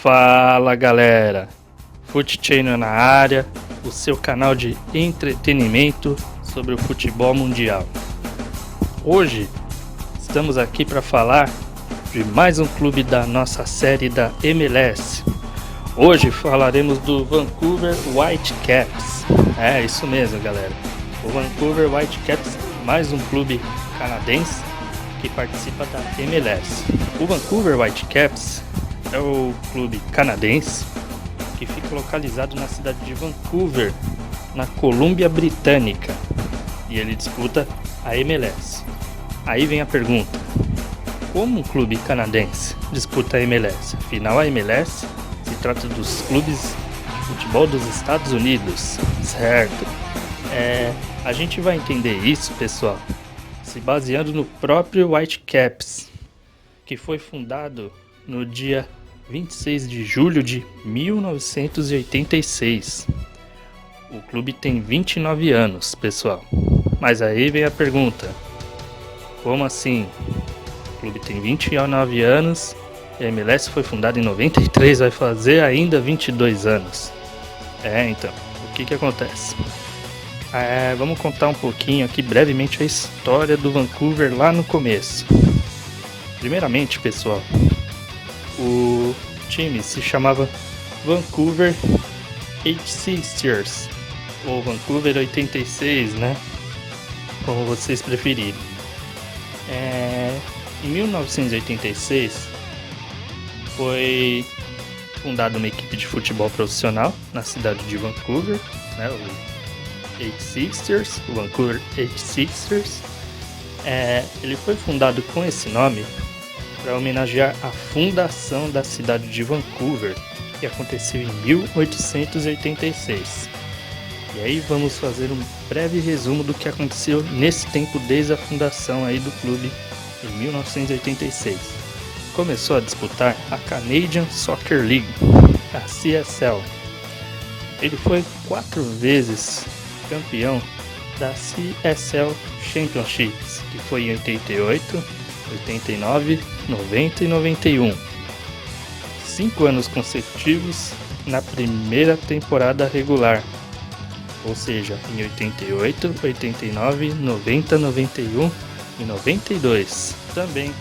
Fala galera, Foot Channel na área, o seu canal de entretenimento sobre o futebol mundial. Hoje estamos aqui para falar de mais um clube da nossa série da MLS. Hoje falaremos do Vancouver Whitecaps. É isso mesmo galera, o Vancouver Whitecaps, mais um clube canadense que participa da MLS. O Vancouver Whitecaps é o clube canadense que fica localizado na cidade de Vancouver, na Colômbia Britânica, e ele disputa a MLS. Aí vem a pergunta: como um clube canadense disputa a MLS? Afinal, a MLS se trata dos clubes de futebol dos Estados Unidos, certo? A gente vai entender isso, pessoal, se baseando no próprio Whitecaps, que foi fundado no dia 26 de julho de 1986. O clube tem 29 anos, pessoal. Mas aí vem a pergunta: como assim? O clube tem 29 anos e a MLS foi fundada em 93, vai fazer ainda 22 anos. Então, o que acontece? Vamos contar um pouquinho aqui brevemente a história do Vancouver lá no começo. Primeiramente, pessoal, o time se chamava Vancouver 86ers, ou Vancouver 86, né? Como vocês preferirem. Em 1986 foi fundada uma equipe de futebol profissional na cidade de Vancouver, né? O 86ers, o Vancouver 86ers. Ele foi fundado com esse nome para homenagear a fundação da cidade de Vancouver, que aconteceu em 1886. E aí vamos fazer um breve resumo do que aconteceu nesse tempo desde a fundação aí do clube em 1986. Começou a disputar a Canadian Soccer League, a CSL. Ele foi 4 vezes campeão da CSL Championships, que foi em 88, 89, 90 e 91. 5 anos consecutivos na primeira temporada regular, ou seja, em 88, 89, 90, 91 e 92. Também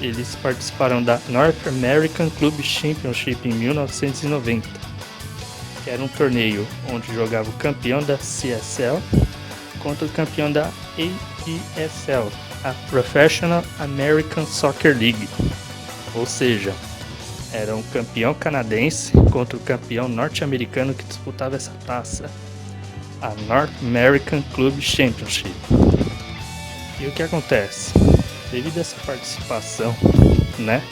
eles participaram da North American Club Championship em 1990, que era um torneio onde jogava o campeão da CSL contra o campeão da APSL, a Professional American Soccer League. Ou seja, era um campeão canadense contra o campeão norte-americano que disputava essa taça, a North American Club Championship. E o que acontece? Devido a essa participação, né,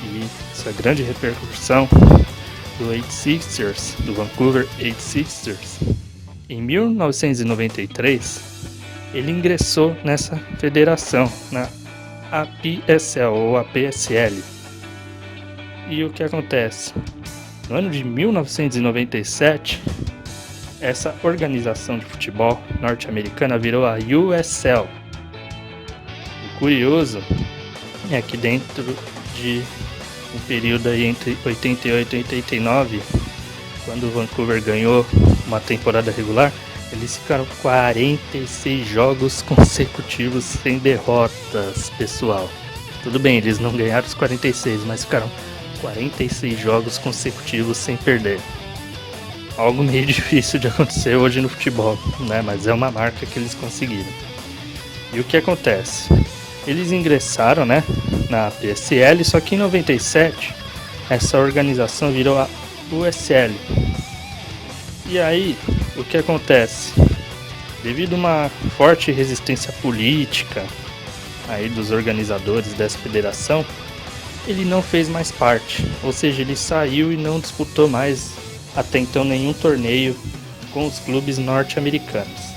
e essa grande repercussão do 86ers, do Vancouver 86ers, em 1993 ele ingressou nessa federação, na APSL ou APSL. E o que acontece? No ano de 1997, essa organização de futebol norte-americana virou a USL. O curioso é que dentro de um período aí entre 88 e 89, quando o Vancouver ganhou uma temporada regular, eles ficaram 46 jogos consecutivos sem derrotas, pessoal. Tudo bem, eles não ganharam os 46, mas ficaram 46 jogos consecutivos sem perder. Algo meio difícil de acontecer hoje no futebol, né? Mas é uma marca que eles conseguiram. E o que acontece? Eles ingressaram, né, na PSL, só que em 97 essa organização virou a USL. E aí, o que acontece? Devido a uma forte resistência política aí dos organizadores dessa federação, ele não fez mais parte, ou seja, ele saiu e não disputou mais até então nenhum torneio com os clubes norte-americanos.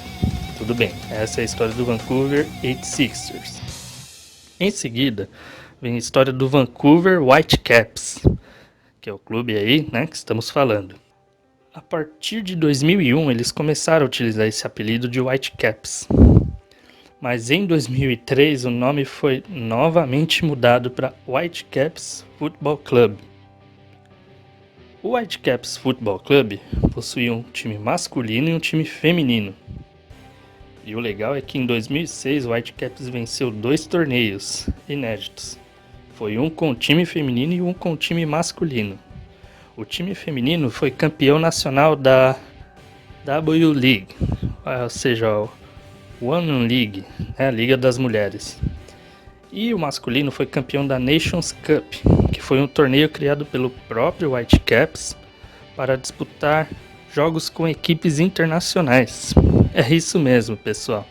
Tudo bem, essa é a história do Vancouver 86ers. Em seguida, vem a história do Vancouver Whitecaps, que é o clube aí, né, que estamos falando. A partir de 2001, eles começaram a utilizar esse apelido de Whitecaps. Mas em 2003, o nome foi novamente mudado para Whitecaps Football Club. O Whitecaps Football Club possuía um time masculino e um time feminino. E o legal é que em 2006 o Whitecaps venceu 2 torneios inéditos. Foi um com o time feminino e um com o time masculino. O time feminino foi campeão nacional da W League, ou seja, One League, a Liga das Mulheres. E o masculino foi campeão da Nations Cup, que foi um torneio criado pelo próprio Whitecaps para disputar jogos com equipes internacionais. É isso mesmo, pessoal.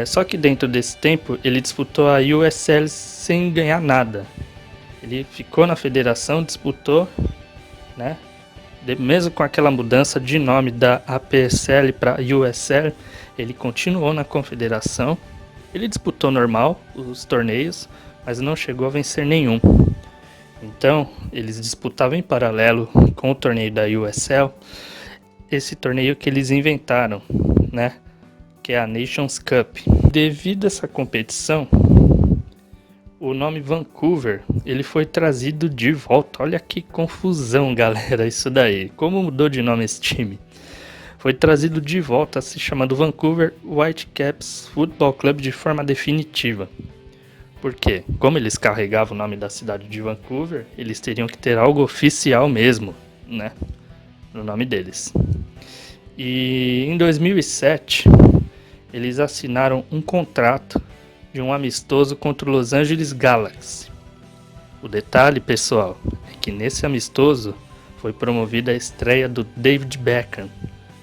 Só que dentro desse tempo ele disputou a USL sem ganhar nada. Ele ficou na federação, disputou, né? Mesmo com aquela mudança de nome da APSL para USL, ele continuou na confederação. Ele disputou normal os torneios, mas não chegou a vencer nenhum. Então, eles disputavam em paralelo com o torneio da USL, esse torneio que eles inventaram, né? Que é a Nations Cup. Devido a essa competição, o nome Vancouver, ele foi trazido de volta. Olha que confusão, galera, isso daí. Como mudou de nome esse time? Foi trazido de volta, se chamando Vancouver Whitecaps Football Club de forma definitiva. Por quê? Como eles carregavam o nome da cidade de Vancouver, eles teriam que ter algo oficial mesmo, né? No nome deles. E em 2007, eles assinaram um contrato de um amistoso contra o Los Angeles Galaxy. O detalhe, pessoal, é que nesse amistoso foi promovida a estreia do David Beckham,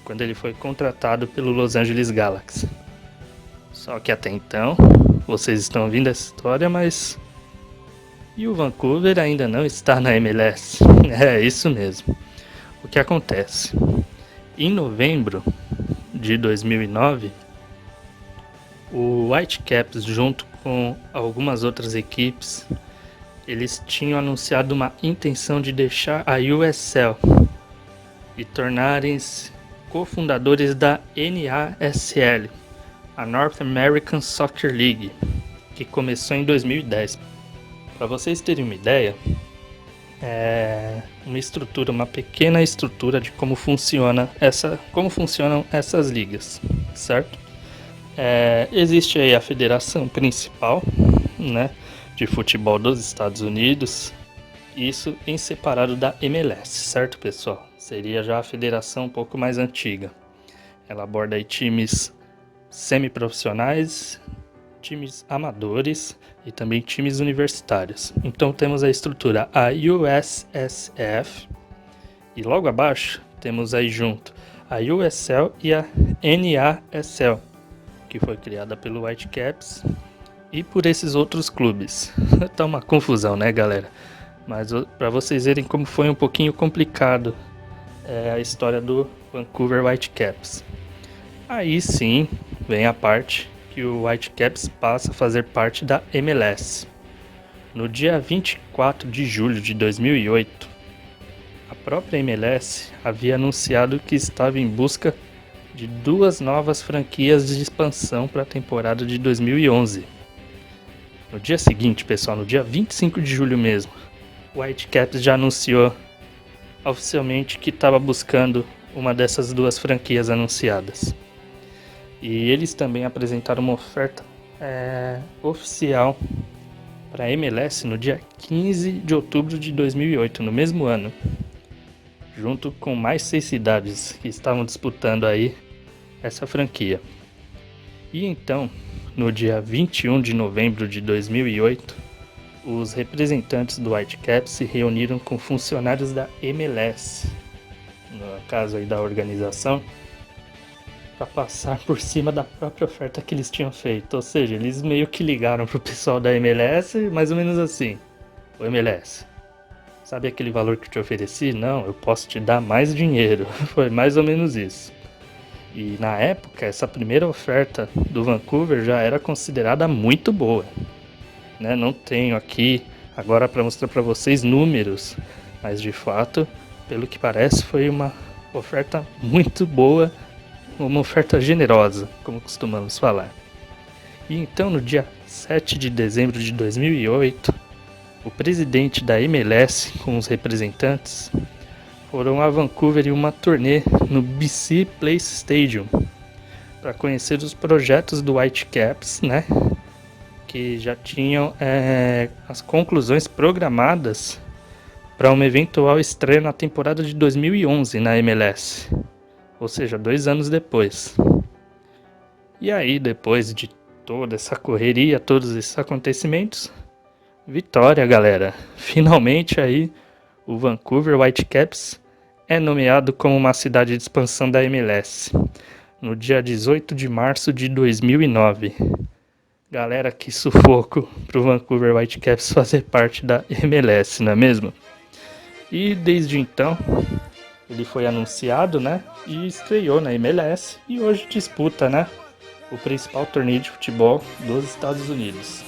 quando ele foi contratado pelo Los Angeles Galaxy. Só que até então, vocês estão ouvindo essa história, mas... E o Vancouver ainda não está na MLS. É isso mesmo. O que acontece? Em novembro de 2009, o Whitecaps, junto com algumas outras equipes, eles tinham anunciado uma intenção de deixar a USL e tornarem-se cofundadores da NASL, a North American Soccer League, que começou em 2010. Para vocês terem uma ideia, uma pequena estrutura de como funcionam essas ligas, certo? Existe aí a federação principal, né, de futebol dos Estados Unidos, isso em separado da MLS, certo, pessoal? Seria já a federação um pouco mais antiga. Ela aborda aí times semiprofissionais, times amadores e também times universitários. Então temos a estrutura a USSF e logo abaixo temos aí junto a USL e a NASL, que foi criada pelo Whitecaps e por esses outros clubes. Tá uma confusão, né, galera? Mas para vocês verem como foi um pouquinho complicado a história do Vancouver Whitecaps. Aí sim vem a parte que o Whitecaps passa a fazer parte da MLS. No dia 24 de julho de 2008, a própria MLS havia anunciado que estava em busca de 2 novas franquias de expansão para a temporada de 2011. No dia seguinte, pessoal, no dia 25 de julho mesmo, o Whitecaps já anunciou oficialmente que estava buscando uma dessas 2 franquias anunciadas. E eles também apresentaram uma oferta oficial para a MLS no dia 15 de outubro de 2008, no mesmo ano, junto com mais 6 cidades que estavam disputando aí essa franquia. E então, no dia 21 de novembro de 2008, os representantes do Whitecaps se reuniram com funcionários da MLS, no caso aí da organização, para passar por cima da própria oferta que eles tinham feito. Ou seja, eles meio que ligaram pro pessoal da MLS, mais ou menos assim: "Ô MLS, sabe aquele valor que eu te ofereci? Não, eu posso te dar mais dinheiro." Foi mais ou menos isso. E na época, essa primeira oferta do Vancouver já era considerada muito boa, né? Não tenho aqui agora para mostrar para vocês números, mas de fato, pelo que parece, foi uma oferta muito boa, uma oferta generosa, como costumamos falar. E então, no dia 7 de dezembro de 2008, o presidente da MLS com os representantes foram a Vancouver em uma turnê no BC Place Stadium para conhecer os projetos do Whitecaps, né? Que já tinham as conclusões programadas para uma eventual estreia na temporada de 2011 na MLS, ou seja, 2 anos depois. E aí, depois de toda essa correria, todos esses acontecimentos, vitória, galera! Finalmente aí o Vancouver Whitecaps é nomeado como uma cidade de expansão da MLS no dia 18 de março de 2009. Galera, que sufoco pro Vancouver Whitecaps fazer parte da MLS, não é mesmo? E desde então, ele foi anunciado, né? E estreou na MLS e hoje disputa, né? O principal torneio de futebol dos Estados Unidos.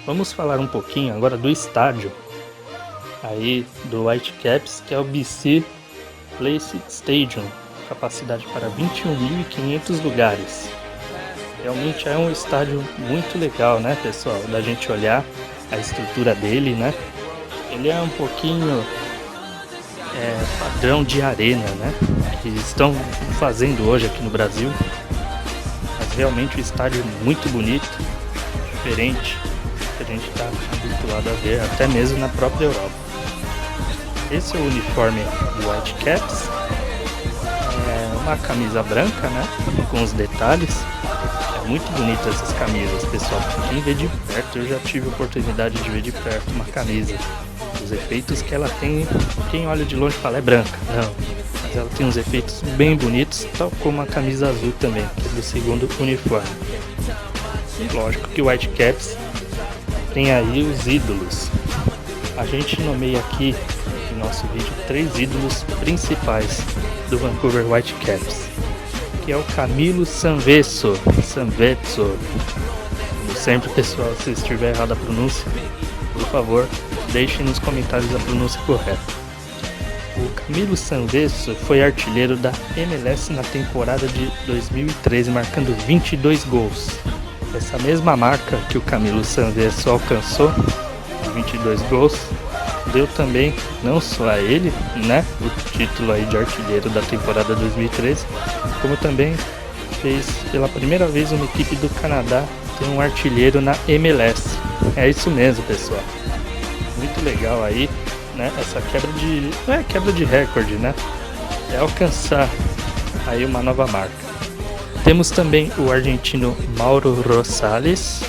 Vamos falar um pouquinho agora do estádio aí do Whitecaps, que é o BC Place Stadium, capacidade para 21.500 lugares. Realmente é um estádio muito legal, né, pessoal, da gente olhar a estrutura dele, né? Ele é um pouquinho padrão de arena, né, que estão fazendo hoje aqui no Brasil. Mas realmente o estádio é muito bonito, diferente do que a gente está habituado a ver, até mesmo na própria Europa. Esse é o uniforme do Whitecaps, uma camisa branca, né, com os detalhes. Muito bonitas essas camisas, pessoal. Quem vê de perto, eu já tive a oportunidade de ver de perto uma camisa. Os efeitos que ela tem, quem olha de longe fala é branca, não. Mas ela tem uns efeitos bem bonitos, tal como a camisa azul também, que é do segundo uniforme. E lógico que o Whitecaps tem aí os ídolos. A gente nomeia aqui no nosso vídeo 3 ídolos principais do Vancouver Whitecaps, que é o Camilo Sanvezzo. Como sempre, pessoal, se estiver errada a pronúncia, por favor, deixem nos comentários a pronúncia correta. O Camilo Sanvezzo foi artilheiro da MLS na temporada de 2013, marcando 22 gols. Essa mesma marca que o Camilo Sanvezzo alcançou, 22 gols, deu também, não só a ele, né, o título aí de artilheiro da temporada 2013, como também fez pela primeira vez uma equipe do Canadá ter um artilheiro na MLS. É isso mesmo, pessoal. Muito legal aí, né, essa não é quebra de recorde, né, é alcançar aí uma nova marca. Temos também o argentino Mauro Rosales,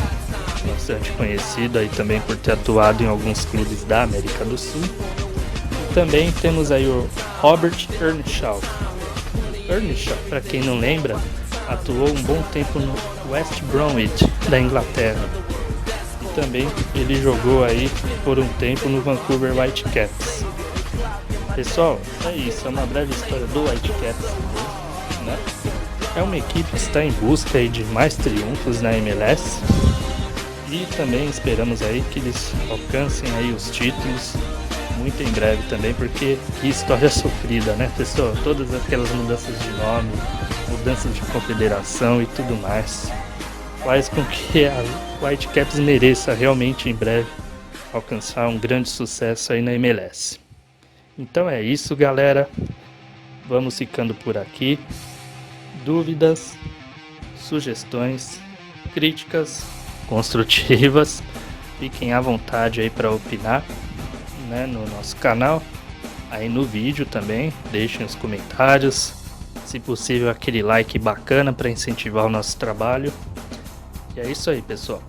bastante conhecido aí também por ter atuado em alguns clubes da América do Sul. E também temos aí o Robert Earnshaw. Earnshaw, para quem não lembra, atuou um bom tempo no West Bromwich da Inglaterra. E também ele jogou aí por um tempo no Vancouver Whitecaps. Pessoal, é isso, é uma breve história do Whitecaps, né? É uma equipe que está em busca aí de mais triunfos na MLS. E também esperamos aí que eles alcancem aí os títulos muito em breve também, porque que história sofrida, né, pessoal? Todas aquelas mudanças de nome, mudanças de confederação e tudo mais, faz com que a Whitecaps mereça realmente em breve alcançar um grande sucesso aí na MLS. Então é isso, galera. Vamos ficando por aqui. Dúvidas, sugestões, críticas construtivas, fiquem à vontade aí para opinar, né, no nosso canal, aí no vídeo também, deixem os comentários, se possível aquele like bacana para incentivar o nosso trabalho. E é isso aí, pessoal.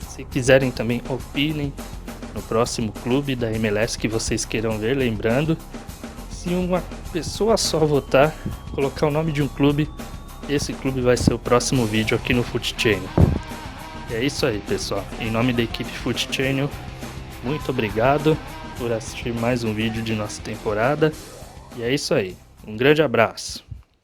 Se quiserem também opinem no próximo clube da MLS que vocês queiram ver, lembrando, se uma pessoa só votar, colocar o nome de um clube, esse clube vai ser o próximo vídeo aqui no Foot Channel. E é isso aí, pessoal. Em nome da equipe Foot Channel, muito obrigado por assistir mais um vídeo de nossa temporada. E é isso aí. Um grande abraço.